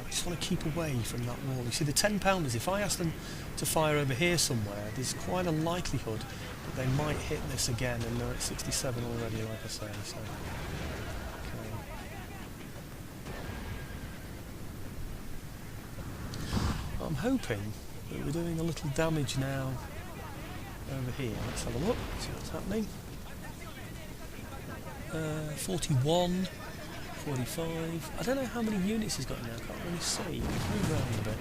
just want to keep away from that wall. You see, the 10-pounders, if I ask them to fire over here somewhere, there's quite a likelihood that they might hit this again, and they're at 67 already, like I say. So, okay. I'm hoping that we're doing a little damage now over here. Let's have a look, see what's happening. 41. 45. I don't know how many units he's got now, I can't really see. Move around a bit.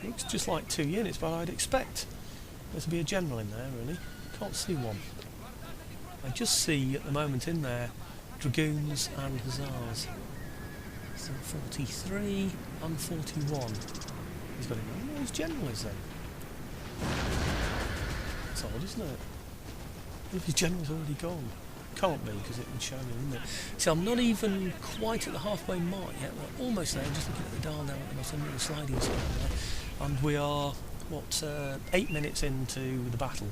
Looks just like 2 units, but I'd expect there to be a general in there, really. Can't see one. I just see at the moment in there dragoons and hussars. So 43 and 41. He's got it. Oh, his general is then. It's odd, isn't it? What if his general's already gone? Can't be, because it would show me, wouldn't it? So I'm not even quite at the halfway mark yet. We're almost there. I'm just looking at the dial down at the bottom, the sliding scale there. And we are, what, 8 minutes into the battle.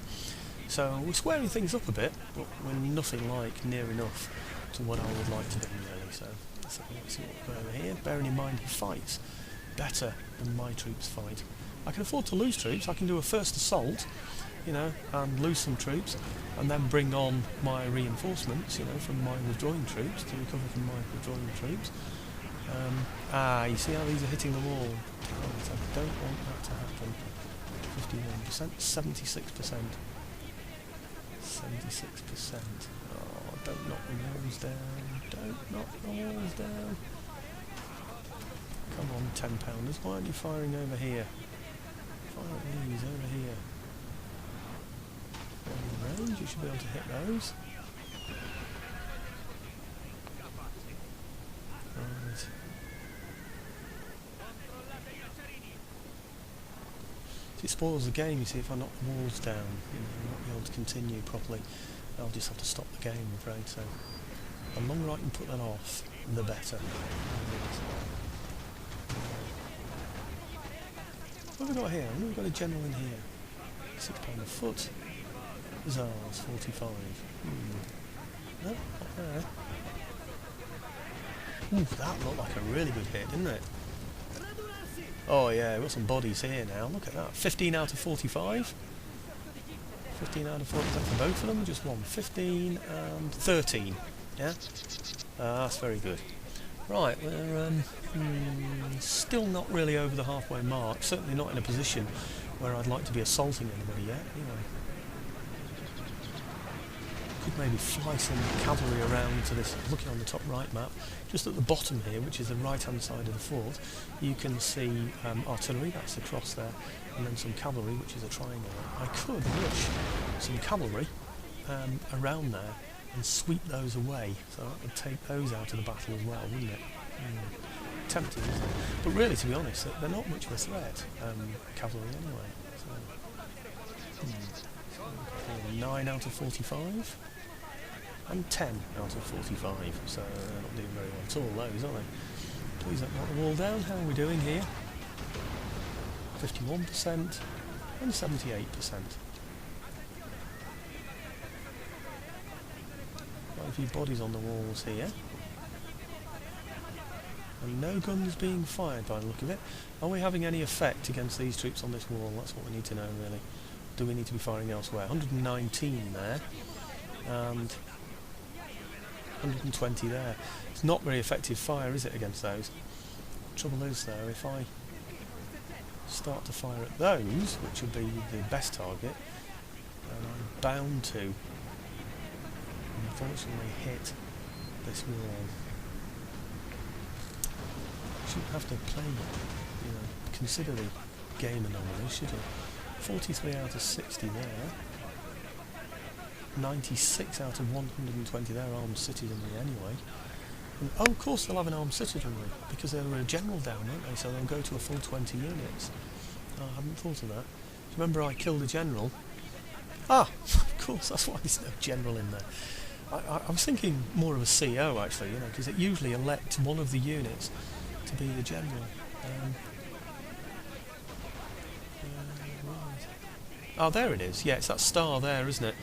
So we're squaring things up a bit, but we're nothing like near enough to what I would like to do, really. So let's see what we've got over here. Bearing in mind he fights better than my troops fight. I can afford to lose troops. I can do a first assault, you know, and lose some troops, and then bring on my reinforcements, you know, from my withdrawing troops, to recover from my withdrawing troops. You see how these are hitting the wall? Right, I don't want that to happen. 51%, 76%. 76%. Oh, don't knock the walls down. Don't knock the walls down. Come on, 10-pounders. Why aren't you firing over here? Fire at these over here. In range, you should be able to hit those. Right. It spoils the game, you see, if I knock the walls down, you know, I won't be able to continue properly. I'll just have to stop the game, I'm afraid, so the longer I can put that off, the better. What have we got here? I know we've got a general in here. £6 a foot. Hussars, 45. No, not there. Ooh, that looked like a really good hit, didn't it? Oh yeah, we've got some bodies here now. Look at that. 15 out of 45. 15 out of 40. Is that for both of them? Just one. 15 and 13. Yeah? That's very good. Right, we're still not really over the halfway mark. Certainly not in a position where I'd like to be assaulting anybody yet. Anyway. Could maybe fly some cavalry around to this, looking on the top right map, just at the bottom here, which is the right hand side of the fort, you can see artillery, that's the cross there, and then some cavalry, which is a triangle. I could rush some cavalry around there and sweep those away, so that would take those out of the battle as well, wouldn't it? Tempting, isn't it? But really, to be honest, they're not much of a threat, cavalry anyway. So, 9 out of 45. And 10 out of 45, so they're not doing very well at all, those, are they? Please don't knock the wall down. How are we doing here? 51% and 78%. Quite a few bodies on the walls here. And no guns being fired by the look of it. Are we having any effect against these troops on this wall? That's what we need to know, really. Do we need to be firing elsewhere? 119 there. And 120 there. It's not very effective fire, is it, against those? Trouble is, though, if I start to fire at those, which would be the best target, then I'm bound to, unfortunately, hit this wall. Shouldn't have to play, you know, consider the game anomaly, should it? 43 out of 60 there. 96 out of 120 there armed citizenry anyway. And, oh, of course they'll have an armed citizenry, because they're a general down, aren't they? So they'll go to a full 20 units. Oh, I hadn't thought of that. Do you remember I killed a general? Ah, of course, that's why there's no general in there. I was thinking more of a CO, actually, you know, because it usually elects one of the units to be the general. Right. Oh, there it is. Yeah, it's that star there, isn't it?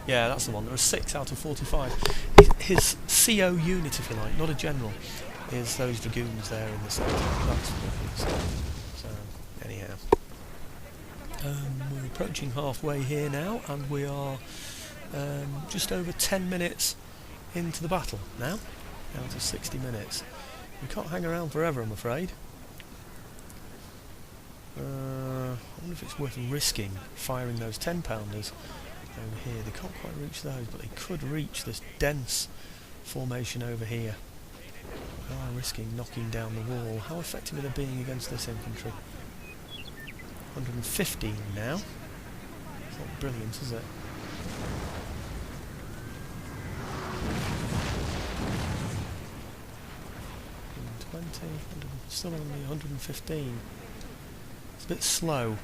Yeah, that's the one. There are 6 out of 45. His CO unit, if you like, not a general, is those dragoons there in the centre. That's what it is. So, anyhow. We're approaching halfway here now, and we are just over 10 minutes into the battle now, down to 60 minutes. We can't hang around forever, I'm afraid. I wonder if it's worth risking firing those 10-pounders over here. They can't quite reach those, but they could reach this dense formation over here. Are risking knocking down the wall. How effective are they being against this infantry? 115 now. It's not brilliant, is it? 120, still only 115. It's a bit slow,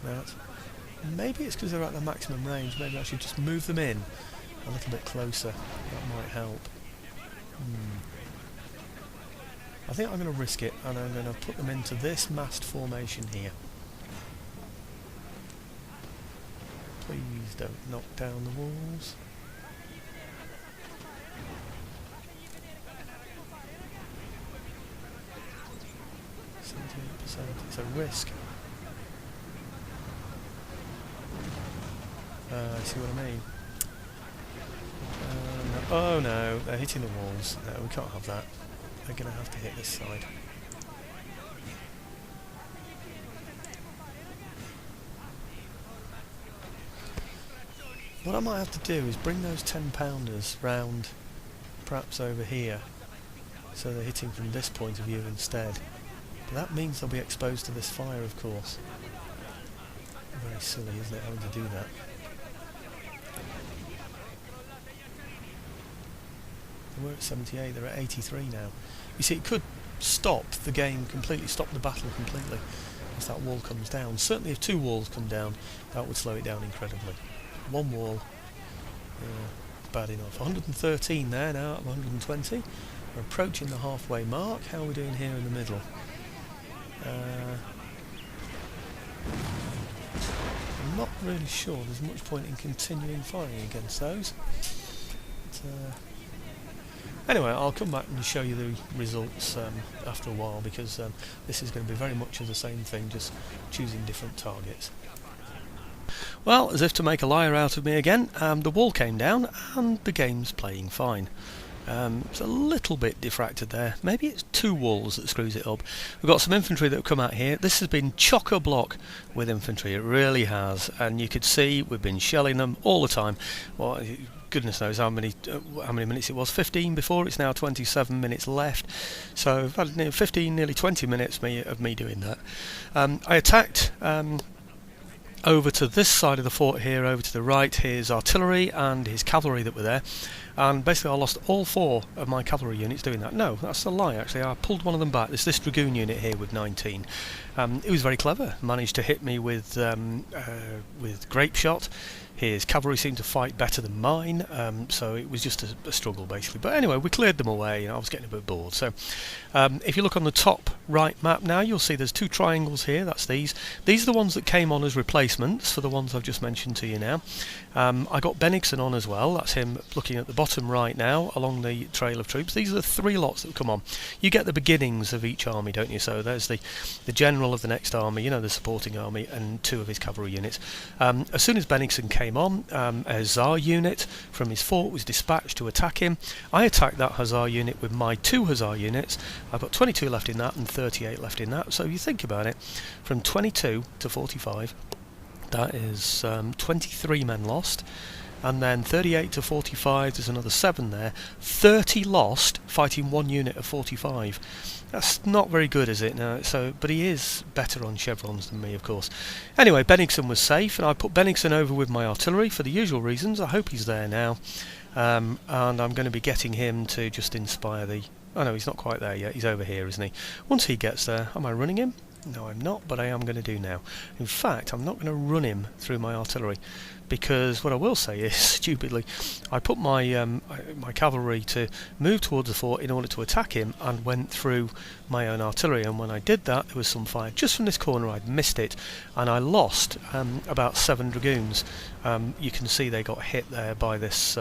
that. Maybe it's because they're at their maximum range. Maybe I should just move them in a little bit closer. That might help. I think I'm going to risk it, and I'm going to put them into this massed formation here. Please don't knock down the walls. It's a risk. I see what I mean. No. Oh no, they're hitting the walls. No, we can't have that. They're going to have to hit this side. What I might have to do is bring those 10-pounders round, perhaps over here, so they're hitting from this point of view instead. But that means they'll be exposed to this fire, of course. Very silly, isn't it, having to do that? They were at 78, they're at 83 now. You see, it could stop the game completely, stop the battle completely, if that wall comes down. Certainly if two walls come down, that would slow it down incredibly. One wall, bad enough. 113 there now out of 120. We're approaching the halfway mark. How are we doing here in the middle? I'm not really sure there's much point in continuing firing against those. But, anyway, I'll come back and show you the results after a while, because this is going to be very much of the same thing, just choosing different targets. Well, as if to make a liar out of me again, the wall came down and the game's playing fine. It's a little bit diffracted there. Maybe it's two walls that screws it up. We've got some infantry that have come out here. This has been chock-a-block with infantry, it really has, and you could see we've been shelling them all the time. Well, goodness knows how many minutes it was. 15 before, it's now 27 minutes left. So I've had 15, nearly 20 minutes of me doing that. I attacked over to this side of the fort here, over to the right, his artillery and his cavalry that were there, and basically I lost all 4 of my cavalry units doing that. No, that's a lie actually. I pulled one of them back. There's this dragoon unit here with 19. It was very clever, managed to hit me with grape shot. His cavalry seemed to fight better than mine, so it was just a struggle basically. But anyway, we cleared them away, and I was getting a bit bored. So if you look on the top right map now, you'll see there's 2 triangles here. That's these. These are the ones that came on as replacements for the ones I've just mentioned to you now. I got Bennigsen on as well. That's him looking at the bottom right now along the trail of troops. These are the 3 lots that come on. You get the beginnings of each army, don't you? So there's the general of the next army, you know, the supporting army, and 2 of his cavalry units. As soon as Bennigsen came on, a Hussar unit from his fort was dispatched to attack him. I attacked that Hussar unit with my 2 Hussar units. I've got 22 left in that and 38 left in that. So if you think about it, from 22 to 45, that is 23 men lost. And then 38 to 45, there's another 7 there. 30 lost fighting 1 unit of 45. That's not very good, is it? No. But he is better on chevrons than me, of course. Anyway, Bennigsen was safe, and I put Bennigsen over with my artillery for the usual reasons. I hope he's there now. And I'm going to be getting him to just inspire the... Oh no, he's not quite there yet. He's over here, isn't he? Once he gets there, am I running him? No, I'm not, but I am going to do now. In fact, I'm not going to run him through my artillery, because what I will say is, stupidly, I put my my cavalry to move towards the fort in order to attack him, and went through my own artillery, and when I did that there was some fire just from this corner. I'd missed it, and I lost about 7 dragoons. You can see they got hit there by this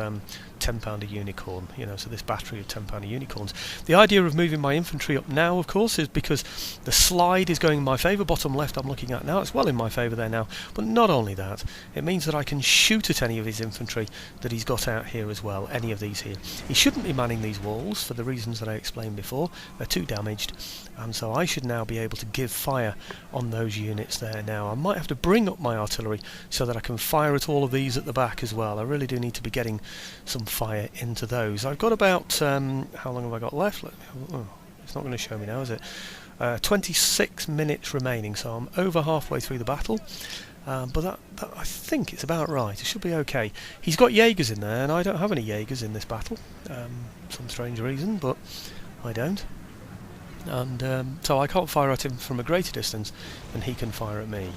10-pounder unicorn, so this battery of 10-pounder unicorns. The idea of moving my infantry up now, of course, is because the slide is going in my favour. Bottom left I'm looking at now, it's well in my favour there now, but not only that, it means that I can shoot at any of his infantry that he's got out here as well, any of these here. He shouldn't be manning these walls for the reasons that I explained before. They're too damaged, and so I should now be able to give fire on those units there now. I might have to bring up my artillery so that I can fire at all of these at the back as well. I really do need to be getting some fire into those. I've got about, how long have I got left? It's not going to show me now, is it? 26 minutes remaining, so I'm over halfway through the battle. But that I think it's about right. It should be okay. He's got Jaegers in there, and I don't have any Jaegers in this battle. Some strange reason, but I don't. And so I can't fire at him from a greater distance than he can fire at me.